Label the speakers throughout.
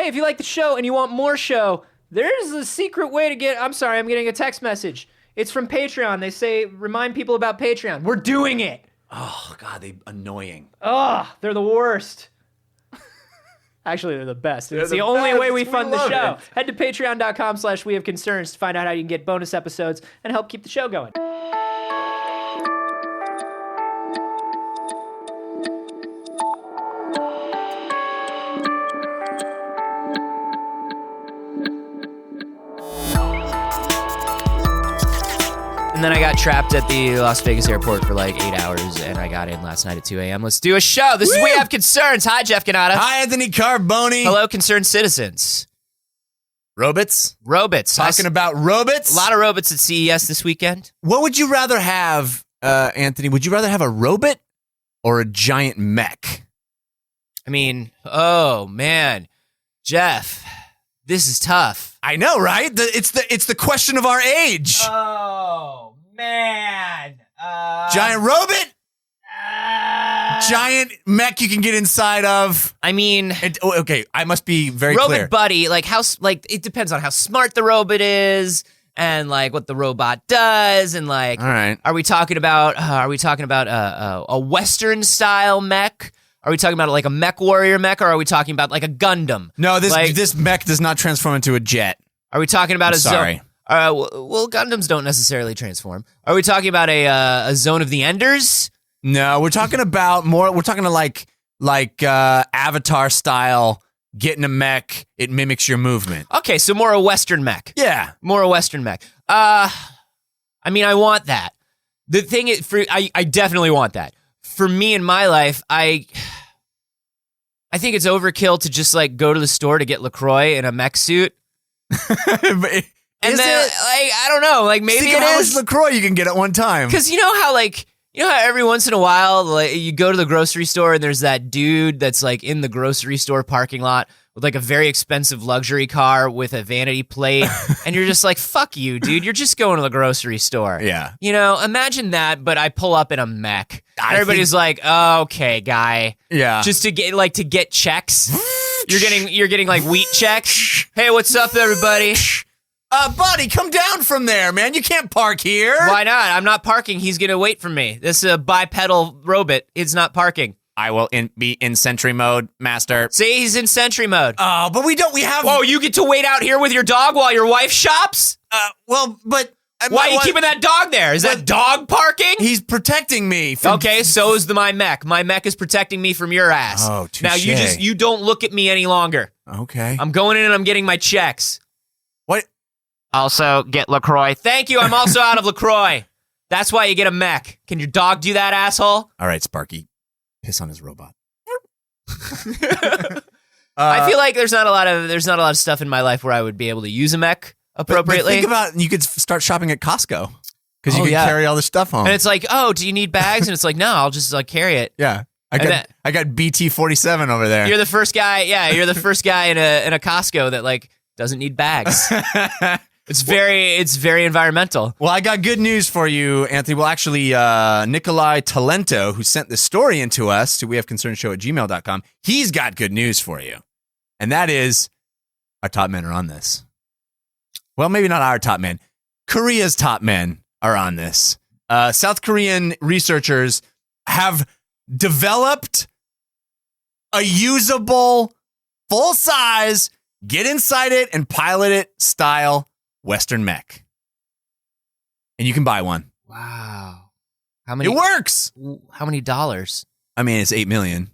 Speaker 1: hey, if you like the show and you want more show, there's a secret way to get... I'm sorry, I'm getting a text message. It's from Patreon. They say, remind people about Patreon. We're doing it.
Speaker 2: Oh, God, they're annoying.
Speaker 1: Oh, they're the worst. Actually, they're the best. It's the only way we fund the show. Head to patreon.com/wehaveconcerns to find out how you can get bonus episodes and help keep the show going. And then I got trapped at the Las Vegas airport for like 8 hours, and I got in last night at 2 a.m. Let's do a show. This is We Have Concerns. Hi, Jeff Canada.
Speaker 2: Hi, Anthony Carboni.
Speaker 1: Hello, concerned citizens.
Speaker 2: Robots?
Speaker 1: Robots.
Speaker 2: Talking about robots?
Speaker 1: A lot of robots at CES this weekend.
Speaker 2: What would you rather have, Anthony? Would you rather have a robot or a giant mech?
Speaker 1: I mean, oh, man. Jeff, this is tough.
Speaker 2: I know, right? It's the question of our age.
Speaker 1: Oh, man.
Speaker 2: Giant robot? Giant mech you can get inside of.
Speaker 1: I mean...
Speaker 2: okay, I must be very
Speaker 1: robot
Speaker 2: clear.
Speaker 1: buddy, it depends on how smart the robot is and, like, what the robot does and, like...
Speaker 2: All right.
Speaker 1: Are we talking about a Western-style mech? Are we talking about like a mech warrior mech, or are we talking about like a Gundam?
Speaker 2: No, this mech does not transform into a jet.
Speaker 1: Are we talking about
Speaker 2: Sorry.
Speaker 1: Well, Gundams don't necessarily transform. Are we talking about a Zone of the Enders?
Speaker 2: No, we're talking about more. We're talking to like Avatar style. Get in a mech, it mimics your movement.
Speaker 1: Okay, so more a Western mech.
Speaker 2: Yeah,
Speaker 1: more a Western mech. I mean, I want that. The thing is, I definitely want that. For me in my life, I think it's overkill to just like go to the store to get LaCroix in a mech suit. I don't know, like maybe
Speaker 2: it is. How much LaCroix you can get at one time?
Speaker 1: Because you know how every once in a while, like you go to the grocery store and there's that dude that's like in the grocery store parking lot with like a very expensive luxury car with a vanity plate, and you're just like, fuck you, dude. You're just going to the grocery store.
Speaker 2: Yeah.
Speaker 1: You know, imagine that, but I pull up in a mech. Everybody's like, oh, okay, guy.
Speaker 2: Yeah.
Speaker 1: Just to get checks. You're getting like wheat checks. Hey, what's up, everybody?
Speaker 2: Buddy, come down from there, man. You can't park here.
Speaker 1: Why not? I'm not parking. He's going to wait for me. This is a bipedal robot. It's not parking.
Speaker 2: I will be in sentry mode, master.
Speaker 1: See, he's in sentry mode.
Speaker 2: Oh, but we have...
Speaker 1: Oh, you get to wait out here with your dog while your wife shops?
Speaker 2: But...
Speaker 1: Why are you keeping that dog there? Is that dog parking?
Speaker 2: He's protecting me.
Speaker 1: Okay, so is my mech. My mech is protecting me from your ass.
Speaker 2: Oh, touche.
Speaker 1: Now you don't look at me any longer.
Speaker 2: Okay.
Speaker 1: I'm going in and I'm getting my checks.
Speaker 2: What?
Speaker 1: Also, get LaCroix. Thank you, I'm also out of LaCroix. That's why you get a mech. Can your dog do that, asshole?
Speaker 2: All right, Sparky. Piss on his robot.
Speaker 1: I feel like there's not a lot of stuff in my life where I would be able to use a mech appropriately.
Speaker 2: But think about, you could start shopping at Costco because you can carry all this stuff home.
Speaker 1: And it's like, oh, do you need bags? And it's like, no, I'll just like carry it.
Speaker 2: Yeah. I got BT-47 over there.
Speaker 1: You're the first guy. Yeah, you're the first guy in a Costco that like doesn't need bags. It's very environmental.
Speaker 2: Well, I got good news for you, Anthony. Well, actually, Nikolai Talento, who sent this story into us to wehaveconcernshow@gmail.com, he's got good news for you. And that is, our top men are on this. Well, maybe not our top men. Korea's top men are on this. South Korean researchers have developed a usable, full-size, get inside it and pilot it style Western mech. And you can buy one.
Speaker 1: Wow. How many?
Speaker 2: It works.
Speaker 1: How many dollars?
Speaker 2: I mean, it's $8 million.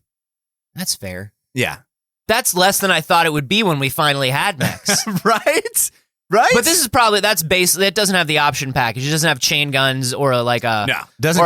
Speaker 1: That's fair.
Speaker 2: Yeah.
Speaker 1: That's less than I thought it would be when we finally had mechs.
Speaker 2: Right? Right?
Speaker 1: But this is probably, it doesn't have the option package. It doesn't have chain guns or
Speaker 2: doesn't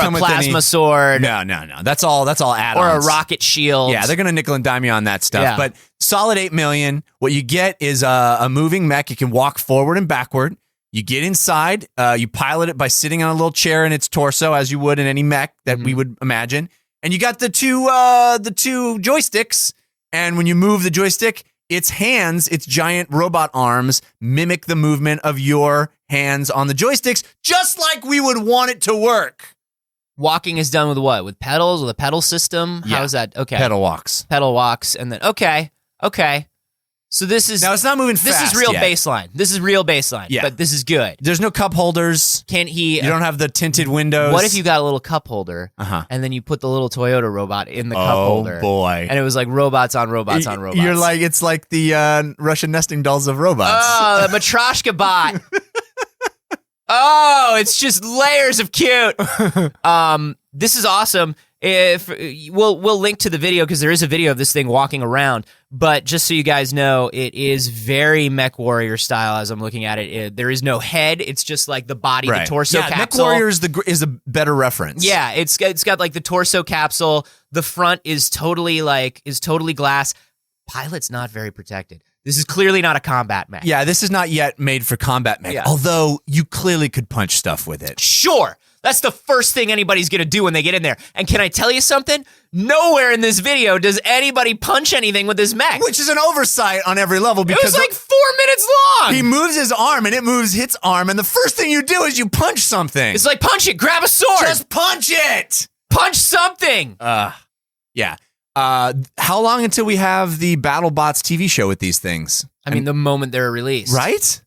Speaker 2: come
Speaker 1: a plasma
Speaker 2: with
Speaker 1: sword.
Speaker 2: No. That's all add-ons.
Speaker 1: Or a rocket shield.
Speaker 2: Yeah, they're going to nickel and dime you on that stuff.
Speaker 1: Yeah.
Speaker 2: But solid $8 million. What you get is a moving mech. You can walk forward and backward. You get inside. You pilot it by sitting on a little chair in its torso, as you would in any mech that we would imagine. And you got the two joysticks. And when you move the joystick, its hands, its giant robot arms, mimic the movement of your hands on the joysticks, just like we would want it to work.
Speaker 1: Walking is done with what? With pedals? With a pedal system?
Speaker 2: Yeah.
Speaker 1: How is that? Okay.
Speaker 2: Pedal walks.
Speaker 1: Pedal walks. And then, okay. So this is
Speaker 2: Now it's not moving fast.
Speaker 1: This is real
Speaker 2: yet.
Speaker 1: baseline. This is real baseline.
Speaker 2: Yeah.
Speaker 1: But this is good.
Speaker 2: There's no cup holders.
Speaker 1: Can he?
Speaker 2: You don't have the tinted windows.
Speaker 1: What if you got a little cup holder and then you put the little Toyota robot in the cup holder?
Speaker 2: Oh boy!
Speaker 1: And it was like robots on robots on robots.
Speaker 2: You're like it's like the Russian nesting dolls of robots.
Speaker 1: Oh, the Matryoshka bot. Oh, it's just layers of cute. This is awesome. If we'll link to the video because there is a video of this thing walking around. But just so you guys know, it is very Mech Warrior style. As I'm looking at it, there is no head. It's just like the body, the torso capsule.
Speaker 2: Mech Warrior is a better reference.
Speaker 1: Yeah, it's got like the torso capsule. The front is totally glass. Pilot's not very protected. This is clearly not a combat mech.
Speaker 2: Yeah, this is not yet made for combat mech.
Speaker 1: Yeah.
Speaker 2: Although you clearly could punch stuff with it.
Speaker 1: Sure. That's the first thing anybody's going to do when they get in there. And can I tell you something? Nowhere in this video does anybody punch anything with this mech.
Speaker 2: Which is an oversight on every level because
Speaker 1: it was like 4 minutes long.
Speaker 2: he moves his arm and it moves its arm, and the first thing you do is you punch something.
Speaker 1: It's like, punch it, grab a sword.
Speaker 2: Just punch it.
Speaker 1: Punch something.
Speaker 2: Yeah. How long until we have the BattleBots TV show with these things?
Speaker 1: I mean, the moment they're released.
Speaker 2: Right?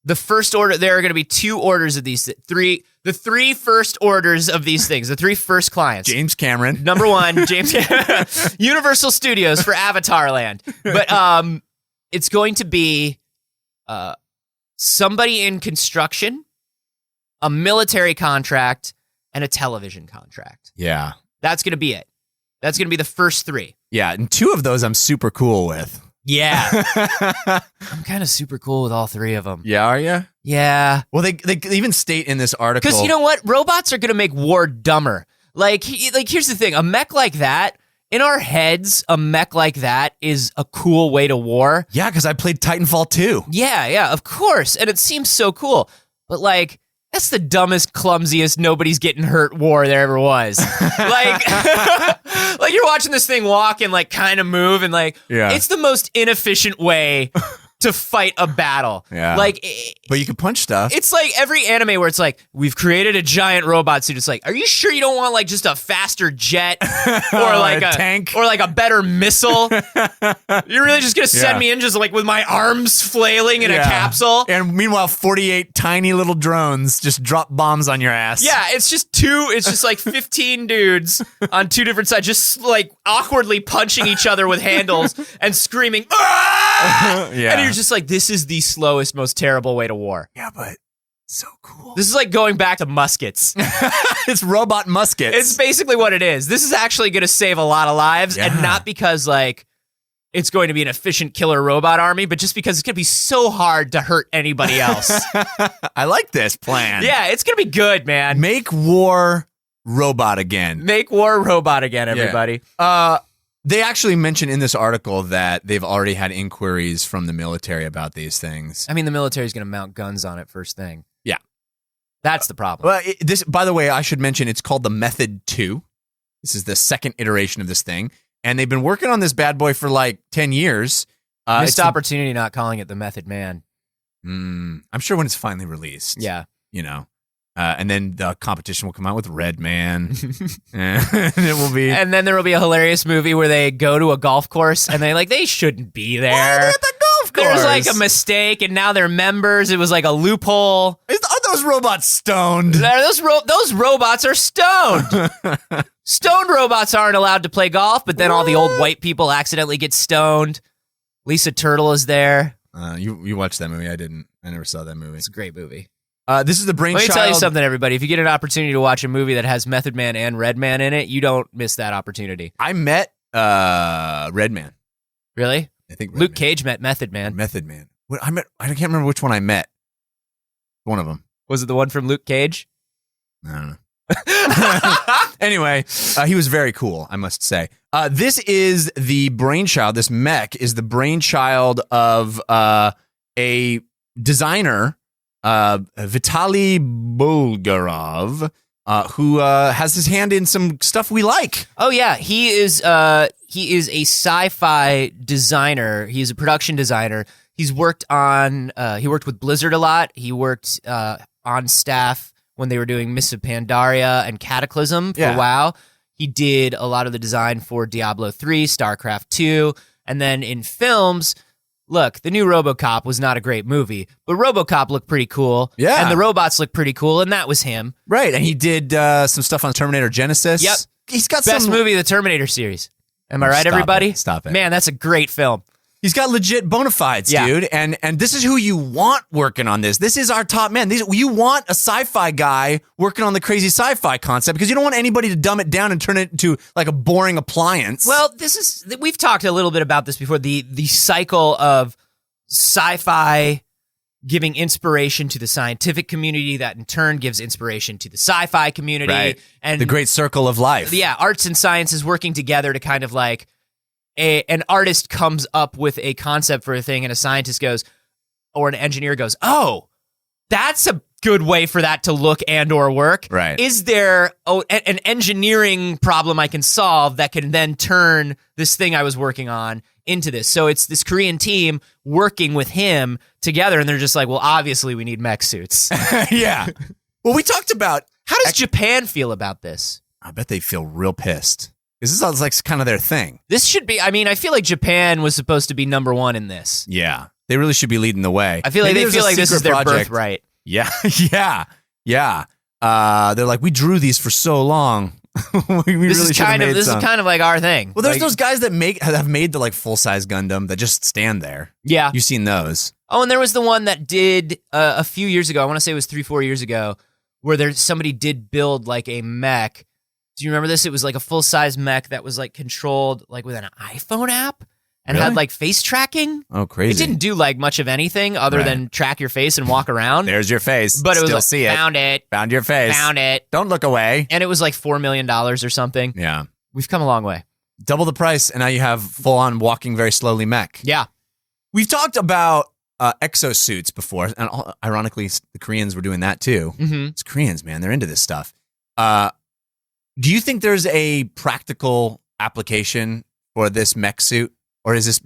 Speaker 1: The first order, there are going to be 2 orders of these, the 3 first orders of these things, the 3 first clients.
Speaker 2: James Cameron.
Speaker 1: Number 1, James Universal Studios for Avatar Land. But it's going to be somebody in construction, a military contract, and a television contract.
Speaker 2: Yeah.
Speaker 1: That's going to be it. That's going to be the first 3.
Speaker 2: Yeah, and 2 of those I'm super cool with.
Speaker 1: Yeah. I'm kind of super cool with all 3 of them.
Speaker 2: Yeah, are you?
Speaker 1: Yeah.
Speaker 2: Well, they even state in this article.
Speaker 1: Because you know what? Robots are going to make war dumber. Like, here's the thing. A mech like that, in our heads, a mech like that is a cool way to war.
Speaker 2: Yeah, because I played Titanfall 2.
Speaker 1: Yeah, of course. And it seems so cool. But, like, that's the dumbest, clumsiest, nobody's getting hurt war there ever was. Like, like you're watching this thing walk and, like, kind of move, and, like, it's the most inefficient way to fight a battle.
Speaker 2: Yeah.
Speaker 1: Like,
Speaker 2: but you can punch stuff.
Speaker 1: it's like every anime where it's like, we've created a giant robot suit. It's like, are you sure you don't want like just a faster jet or like a
Speaker 2: tank
Speaker 1: or like a better missile? You're really just gonna send me in just like with my arms flailing in a capsule?
Speaker 2: And meanwhile, 48 tiny little drones just drop bombs on your ass.
Speaker 1: Yeah, it's just like 15 dudes on 2 different sides, just like awkwardly punching each other with handles and screaming, "Ah!"
Speaker 2: Yeah.
Speaker 1: And you're just like, this is the slowest, most terrible way to war.
Speaker 2: Yeah, but so cool.
Speaker 1: This is like going back to muskets.
Speaker 2: It's robot muskets.
Speaker 1: It's basically what it is. This is actually going to save a lot of lives, and not because like it's going to be an efficient killer robot army, but just because it's going to be so hard to hurt anybody else.
Speaker 2: I like this plan.
Speaker 1: Yeah, it's going to be good, man.
Speaker 2: Make war robot again.
Speaker 1: Make war robot again, everybody.
Speaker 2: They actually mention in this article that they've already had inquiries from the military about these things.
Speaker 1: I mean, the military's going to mount guns on it first thing.
Speaker 2: Yeah.
Speaker 1: That's the problem.
Speaker 2: Well, this, by the way, I should mention it's called the Method 2. This is the second iteration of this thing. And they've been working on this bad boy for like 10 years.
Speaker 1: Missed opportunity not calling it the Method Man.
Speaker 2: I'm sure when it's finally released.
Speaker 1: Yeah.
Speaker 2: You know. And then the competition will come out with Red Man. And it will be.
Speaker 1: And then there will be a hilarious movie where they go to a golf course and they shouldn't be there.
Speaker 2: Why are they at the golf course?
Speaker 1: There's like a mistake and now they're members. It was like a loophole.
Speaker 2: Are those robots stoned?
Speaker 1: Those robots are stoned. Stoned robots aren't allowed to play golf, but then all the old white people accidentally get stoned. Lisa Turtle is there.
Speaker 2: You watched that movie? I didn't. I never saw that movie.
Speaker 1: It's a great movie.
Speaker 2: This is the brainchild.
Speaker 1: Let me tell you something, everybody. If you get an opportunity to watch a movie that has Method Man and Red Man in it, you don't miss that opportunity.
Speaker 2: I met Red Man.
Speaker 1: Really?
Speaker 2: I think
Speaker 1: Luke Cage met Method Man.
Speaker 2: Method Man. I can't remember which one I met. One of them.
Speaker 1: Was it the one from Luke Cage?
Speaker 2: I don't know. Anyway, he was very cool, I must say. This is the brainchild. This mech is the brainchild of a designer, Vitaly Bulgarov, who has his hand in some stuff we like.
Speaker 1: Oh yeah, he is a sci-fi designer. He's a production designer. He's worked on he worked with Blizzard a lot. He worked on staff when they were doing Mists of Pandaria and Cataclysm for WoW. He did a lot of the design for Diablo 3, StarCraft 2, and then in films look, the new RoboCop was not a great movie, but RoboCop looked pretty cool.
Speaker 2: Yeah.
Speaker 1: And the robots looked pretty cool, and that was him.
Speaker 2: Right, and he did some stuff on Terminator Genesis.
Speaker 1: Yep.
Speaker 2: He's got
Speaker 1: Best
Speaker 2: some
Speaker 1: movie of the Terminator series. Am I right, everybody?
Speaker 2: Stop it.
Speaker 1: Man, that's a great film.
Speaker 2: He's got legit bona fides,
Speaker 1: Yeah.
Speaker 2: dude. And this is who you want working on this. This is our top man. You want a sci-fi guy working on the crazy sci-fi concept because you don't want anybody to dumb it down and turn it into like a boring appliance.
Speaker 1: Well, we've talked a little bit about this before, the cycle of sci-fi giving inspiration to the scientific community that in turn gives inspiration to the sci-fi community.
Speaker 2: Right.
Speaker 1: And
Speaker 2: the great circle of life.
Speaker 1: Yeah, arts and sciences working together to kind of like an artist comes up with a concept for a thing and a scientist goes, or an engineer goes, oh, that's a good way for that to look and or work.
Speaker 2: Right.
Speaker 1: Is there an engineering problem I can solve that can then turn this thing I was working on into this? So it's this Korean team working with him together, and they're just like, well, obviously we need mech suits.
Speaker 2: Yeah. Well, we talked about
Speaker 1: How does Japan feel about this?
Speaker 2: I bet they feel real pissed. This is like kind of their thing.
Speaker 1: This should be, I mean, I feel like Japan was supposed to be number one in this.
Speaker 2: Yeah. They really should be leading the way.
Speaker 1: I feel like
Speaker 2: Maybe
Speaker 1: they feel like this is their birthright.
Speaker 2: Yeah. Yeah. They're like, we drew these for so long. This is kind
Speaker 1: of like our thing.
Speaker 2: Well, there's
Speaker 1: like,
Speaker 2: those guys that have made the like full-size Gundam that just stand there.
Speaker 1: Yeah.
Speaker 2: You've seen those.
Speaker 1: Oh, and there was the one that did a few years ago. I want to say it was 3-4 years ago, where somebody did build like a mech. Do you remember this? It was like a full-size mech that was like controlled like with an iPhone app and
Speaker 2: Really?
Speaker 1: had like face tracking.
Speaker 2: Oh, crazy.
Speaker 1: It didn't do like much of anything other than track your face and walk around.
Speaker 2: There's your face.
Speaker 1: But it was
Speaker 2: Still
Speaker 1: like,
Speaker 2: see it.
Speaker 1: found it.
Speaker 2: Found your face.
Speaker 1: Found it.
Speaker 2: Don't look away.
Speaker 1: And it was like $4 million or something.
Speaker 2: Yeah.
Speaker 1: We've come a long way.
Speaker 2: Double the price, and now you have full-on walking very slowly mech.
Speaker 1: Yeah.
Speaker 2: We've talked about exosuits before, and ironically, the Koreans were doing that too.
Speaker 1: Mm-hmm.
Speaker 2: It's Koreans, man. They're into this stuff. Do you think there's a practical application for this mech suit, or is this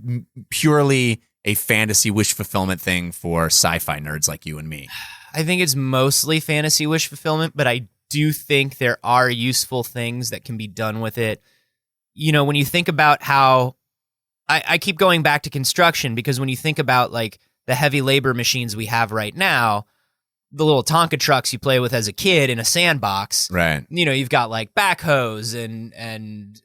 Speaker 2: purely a fantasy wish fulfillment thing for sci-fi nerds like you and me?
Speaker 1: I think it's mostly fantasy wish fulfillment, but I do think there are useful things that can be done with it. You know, when you think about how I keep going back to construction, because when you think about like the heavy labor machines we have right now, the little Tonka trucks you play with as a kid in a sandbox.
Speaker 2: Right.
Speaker 1: You know, you've got like backhoes and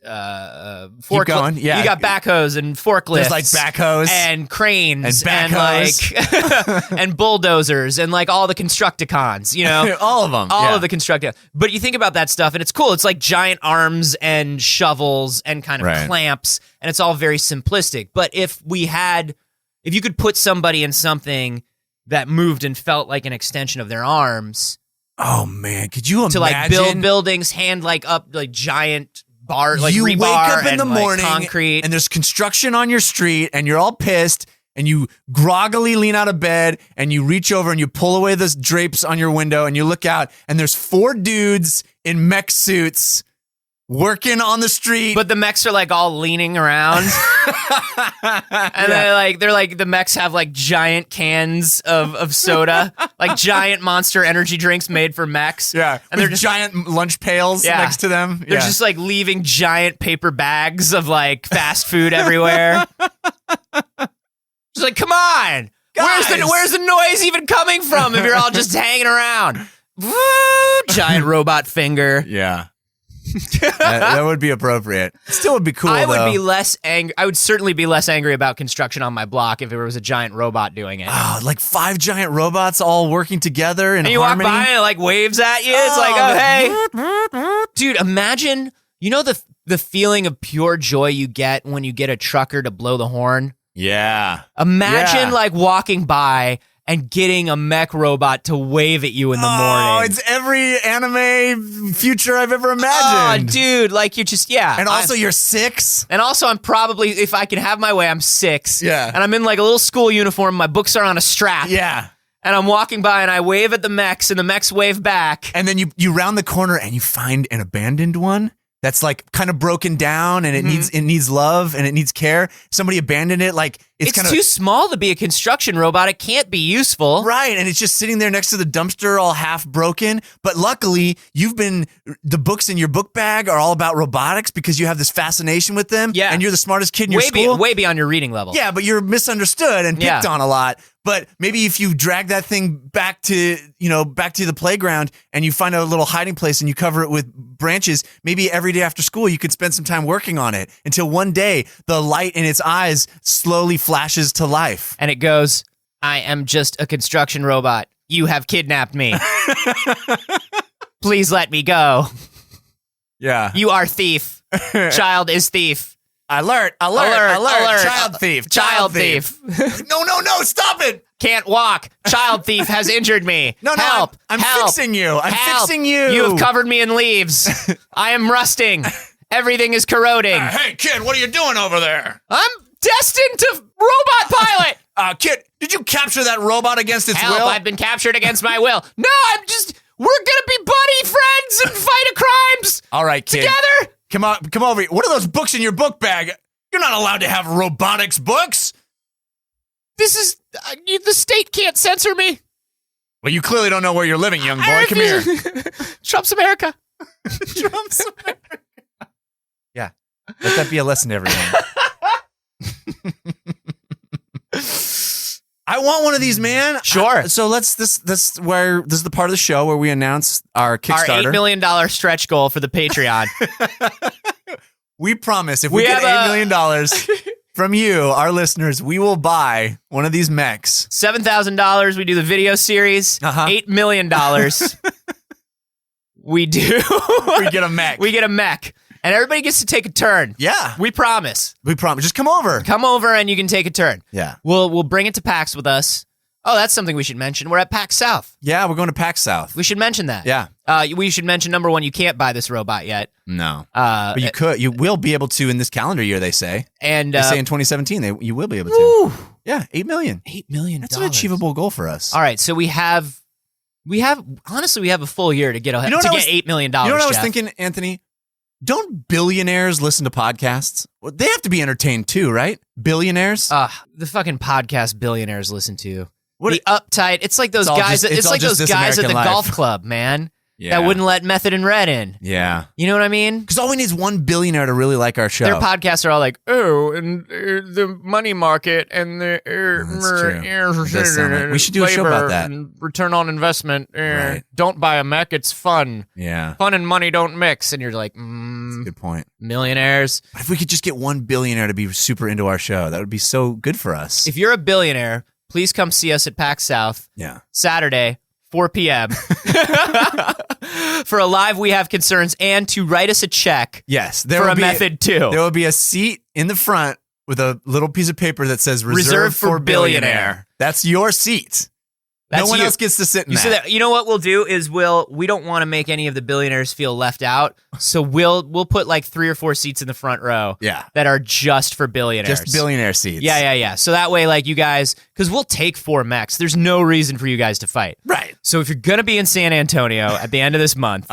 Speaker 1: forklifts.
Speaker 2: Keep going. Yeah.
Speaker 1: You got backhoes and forklifts.
Speaker 2: There's like backhoes
Speaker 1: and cranes
Speaker 2: and
Speaker 1: like and bulldozers and like all the Constructicons, you know.
Speaker 2: all of them.
Speaker 1: All of the Constructicons. But you think about that stuff and it's cool. It's like giant arms and shovels and kind of clamps, and it's all very simplistic. But if you could put somebody in something that moved and felt like an extension of their arms.
Speaker 2: Oh man, could you imagine?
Speaker 1: To like build buildings, hand like up like giant bar, like
Speaker 2: you
Speaker 1: rebar
Speaker 2: wake up in the
Speaker 1: and, like,
Speaker 2: morning
Speaker 1: concrete,
Speaker 2: and there's construction on your street, and you're all pissed, and you groggily lean out of bed, and you reach over and you pull away the drapes on your window, and you look out, and there's 4 dudes in mech suits working on the street.
Speaker 1: But the mechs are like all leaning around. And they're like the mechs have like giant cans of soda, like giant Monster energy drinks made for mechs.
Speaker 2: Yeah.
Speaker 1: And they're just
Speaker 2: giant lunch pails next to them.
Speaker 1: They're just like leaving giant paper bags of like fast food everywhere. Just like, come on.
Speaker 2: Guys.
Speaker 1: Where's the noise even coming from if you're all just hanging around? Woo, giant robot finger.
Speaker 2: Yeah. that would be appropriate. Still would be cool,
Speaker 1: I would
Speaker 2: though.
Speaker 1: be less angry. I would certainly be less angry about construction on my block if there was a giant robot doing it.
Speaker 2: Oh, like 5 giant robots all working together in
Speaker 1: and you
Speaker 2: harmony.
Speaker 1: walk by and it like waves at you. It's like, oh, hey. Dude, imagine, you know the feeling of pure joy you get when you get a trucker to blow the horn?
Speaker 2: Yeah.
Speaker 1: Imagine like walking by and getting a mech robot to wave at you in the morning.
Speaker 2: Oh, it's every anime future I've ever
Speaker 1: Oh,
Speaker 2: imagined.
Speaker 1: dude, like you're just, yeah.
Speaker 2: And also you're 6.
Speaker 1: And also I'm probably, if I can have my way, I'm 6.
Speaker 2: Yeah.
Speaker 1: And I'm in like a little school uniform. My books are on a strap.
Speaker 2: Yeah.
Speaker 1: And I'm walking by and I wave at the mechs and the mechs wave back.
Speaker 2: And then you round the corner and you find an abandoned one that's like kind of broken down and it needs love and it needs care. Somebody abandoned it, like
Speaker 1: It's too small to be a construction robot. It can't be useful.
Speaker 2: Right, and it's just sitting there next to the dumpster all half broken. But luckily, the books in your book bag are all about robotics because you have this fascination with them.
Speaker 1: Yeah.
Speaker 2: And you're the smartest kid in your school.
Speaker 1: Way beyond your reading level.
Speaker 2: Yeah, but you're misunderstood and picked on a lot. But maybe if you drag that thing back to the playground and you find a little hiding place and you cover it with branches, maybe every day after school you could spend some time working on it until one day the light in its eyes slowly flashes to life.
Speaker 1: And it goes, I am just a construction robot. You have kidnapped me. Please let me go.
Speaker 2: Yeah.
Speaker 1: You are thief. Child is thief.
Speaker 2: Alert. Child thief.
Speaker 1: Child thief.
Speaker 2: No, stop it.
Speaker 1: Can't walk. Child thief has injured me.
Speaker 2: No,
Speaker 1: help.
Speaker 2: I'm
Speaker 1: help.
Speaker 2: fixing you. I'm
Speaker 1: help.
Speaker 2: fixing you.
Speaker 1: You have covered me in leaves. I am rusting. Everything is corroding.
Speaker 2: Hey, kid, what are you doing over there?
Speaker 1: I'm destined to robot pilot.
Speaker 2: Kid, did you capture that robot against its
Speaker 1: Help,
Speaker 2: will?
Speaker 1: I've been captured against my will. No, we're gonna be buddy friends and fight a crimes.
Speaker 2: All right, kid.
Speaker 1: Together.
Speaker 2: Come over here. What are those books in your book bag? You're not allowed to have robotics books.
Speaker 1: This is... the state can't censor me.
Speaker 2: Well, you clearly don't know where you're living, young boy. Come here.
Speaker 1: Trump's America.
Speaker 2: Trump's America. Yeah. Let that be a lesson to everyone. I want one of these, man.
Speaker 1: Sure.
Speaker 2: So this is the part of the show where we announce our Kickstarter.
Speaker 1: Our $8 million stretch goal for the Patreon.
Speaker 2: We promise if we get $8 million from you, our listeners, we will buy one of these mechs.
Speaker 1: $7,000. We do the video series. $8 million. We do.
Speaker 2: We get a mech.
Speaker 1: We get a mech. And everybody gets to take a turn.
Speaker 2: Yeah.
Speaker 1: We promise.
Speaker 2: We promise. Just come over.
Speaker 1: Come over and you can take a turn.
Speaker 2: Yeah.
Speaker 1: We'll bring it to PAX with us. Oh, that's something we should mention. We're at PAX South.
Speaker 2: Yeah, we're going to PAX South.
Speaker 1: We should mention that.
Speaker 2: Yeah.
Speaker 1: We should mention, number one, you can't buy this robot yet.
Speaker 2: No. But you could. You will be able to in this calendar year, they say. And they say in 2017 you will be able to.
Speaker 1: Woo.
Speaker 2: Yeah, $8 million.
Speaker 1: $8 million.
Speaker 2: That's an achievable goal for us.
Speaker 1: All right, so we have a full year to get $8 million.
Speaker 2: You know what I was thinking, Anthony? Don't billionaires listen to podcasts? Well, they have to be entertained too, right? Billionaires?
Speaker 1: The fucking podcast billionaires listen to. The uptight. It's like those guys. It's like those guys at the golf club, man.
Speaker 2: Yeah.
Speaker 1: That wouldn't let Method and Red in.
Speaker 2: Yeah.
Speaker 1: You know what I mean?
Speaker 2: Because all we need is one billionaire to really like our show.
Speaker 1: Their podcasts are all like, and the money market and the
Speaker 2: we should do a show about that.
Speaker 1: And return on investment.
Speaker 2: Right.
Speaker 1: Don't buy a mech. It's fun.
Speaker 2: Yeah.
Speaker 1: Fun and money don't mix. And you're like,
Speaker 2: That's a good point.
Speaker 1: Millionaires.
Speaker 2: But if we could just get one billionaire to be super into our show, that would be so good for us.
Speaker 1: If you're a billionaire, please come see us at PAX South.
Speaker 2: Yeah.
Speaker 1: Saturday, 4 p.m. for a live We Have Concerns and to write us a check.
Speaker 2: Yes.
Speaker 1: For a method too.
Speaker 2: There will be a seat in the front with a little piece of paper that says reserved for billionaire. That's your seat. No one else gets to sit in that.
Speaker 1: You know what we'll do is we don't want to make any of the billionaires feel left out, so we'll put like 3 or 4 seats in the front row.
Speaker 2: Yeah.
Speaker 1: That are just for billionaires.
Speaker 2: Just billionaire seats.
Speaker 1: Yeah. So that way, like you guys, because we'll take 4 mechs. There's no reason for you guys to fight.
Speaker 2: Right.
Speaker 1: So if you're gonna be in San Antonio at the end of this month,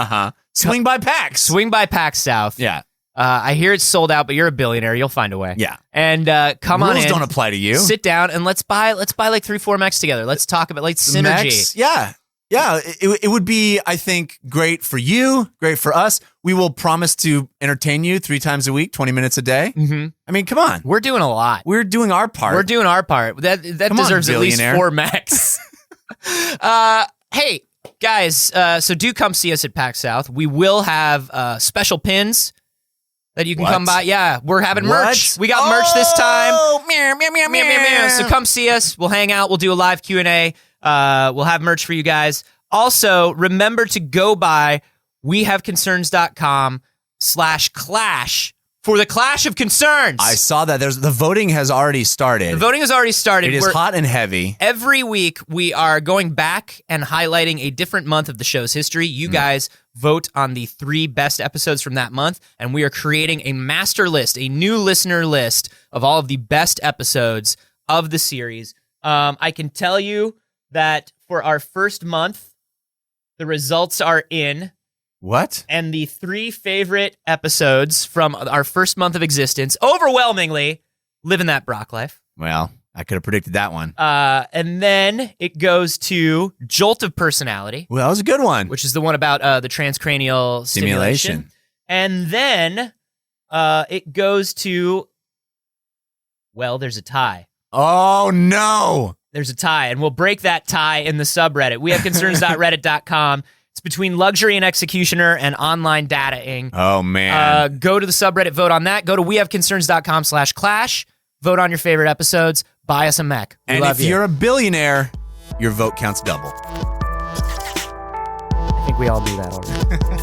Speaker 2: swing by PAX.
Speaker 1: Swing by PAX South.
Speaker 2: Yeah.
Speaker 1: I hear it's sold out, but you're a billionaire. You'll find a way.
Speaker 2: Yeah.
Speaker 1: And come on in.
Speaker 2: Rules don't apply to you.
Speaker 1: Sit down and let's buy like 3-4 mechs together. Let's talk about like synergy.
Speaker 2: Mechs, yeah. It would be, I think, great for you, great for us. We will promise to entertain you 3 times a week, 20 minutes a day.
Speaker 1: Mm-hmm.
Speaker 2: I mean, come on.
Speaker 1: We're doing a lot.
Speaker 2: We're doing our part.
Speaker 1: That deserves at least 4 mechs. Hey, guys, so do come see us at PAX South. We will have special pins that you can come by. Yeah, we're having merch. We got merch this time. So come see us. We'll hang out. We'll do a live Q&A. We'll have merch for you guys. Also, remember to go by wehaveconcerns.com/clash for the Clash of Concerns.
Speaker 2: I saw that. The voting has already started.
Speaker 1: The voting has already started.
Speaker 2: It is hot and heavy.
Speaker 1: Every week, we are going back and highlighting a different month of the show's history. You guys vote on the 3 best episodes from that month, and we are creating a master list, a new listener list of all of the best episodes of the series. I can tell you that for our first month, the results are in.
Speaker 2: What?
Speaker 1: And the 3 favorite episodes from our first month of existence, overwhelmingly, Living That Brock Life.
Speaker 2: Well, I could have predicted that one.
Speaker 1: And then it goes to Jolt of Personality,
Speaker 2: Well, that was a good one.
Speaker 1: which is the one about the transcranial stimulation. And then it goes to, well, there's a tie.
Speaker 2: Oh, no.
Speaker 1: There's a tie, and we'll break that tie in the subreddit. We have concerns.reddit.com. It's between Luxury and Executioner and online dataing.
Speaker 2: Oh, man.
Speaker 1: Go to the subreddit, vote on that. Go to wehaveconcerns.com/clash. Vote on your favorite episodes. Buy us a Mech. We
Speaker 2: and
Speaker 1: love
Speaker 2: if
Speaker 1: you.
Speaker 2: you're a billionaire, your vote counts double.
Speaker 1: I think we all do that already.